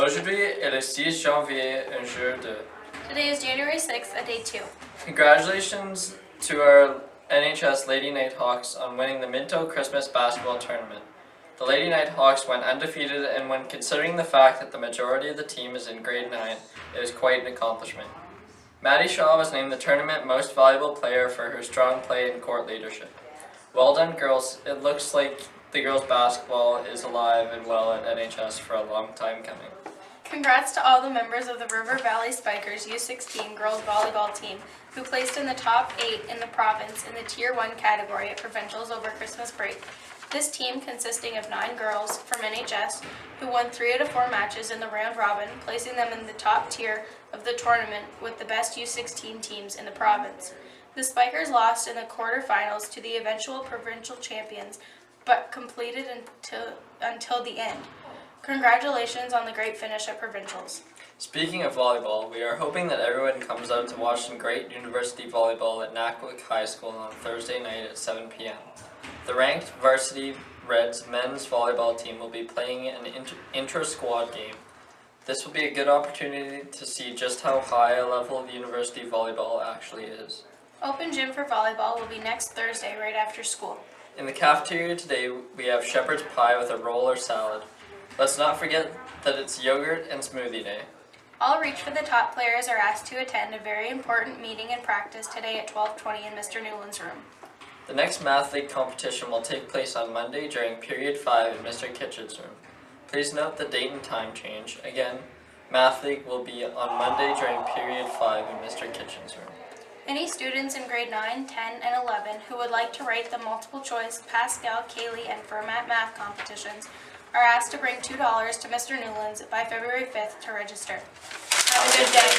Aujourd'hui est le 6 janvier, un jour de. Today is January 6th, a day 2. Congratulations to our NHS Lady Nighthawks on winning the Minto Christmas Basketball Tournament. The Lady Nighthawks went undefeated, and when considering the fact that the majority of the team is in grade 9, it was quite an accomplishment. Maddie Shaw was named the tournament most valuable player for her strong play and court leadership. Well done, girls. It looks like the girls' basketball is alive and well at NHS for a long time coming. Congrats to all the members of the River Valley Spikers U16 girls volleyball team who placed in the top 8 in the province in the Tier 1 category at provincials over Christmas break. This team, consisting of 9 girls from NHS, who won 3 out of 4 matches in the round robin, placing them in the top tier of the tournament with the best U16 teams in the province. The Spikers lost in the quarterfinals to the eventual provincial champions, but completed until the end. Congratulations on the great finish at provincials. Speaking of volleyball, we are hoping that everyone comes out to watch some great university volleyball at Nackwick High School on Thursday night at 7 p.m. The ranked Varsity Reds men's volleyball team will be playing an intra-squad game. This will be a good opportunity to see just how high a level of university volleyball actually is. Open gym for volleyball will be next Thursday right after school. In the cafeteria today, we have shepherd's pie with a roll or salad. Let's not forget that it's yogurt and smoothie day. All Reach for the Top players are asked to attend a very important meeting and practice today at 12:20 in Mr. Newland's room. The next Math League competition will take place on Monday during Period 5 in Mr. Kitchen's room. Please note the date and time change. Again, Math League will be on Monday during Period 5 in Mr. Kitchen's room. Any students in grade 9, 10, and 11 who would like to write the multiple choice, Pascal, Cayley, and Fermat math competitions are asked to bring $2 to Mr. Newland's by February 5th to register. Have a good day.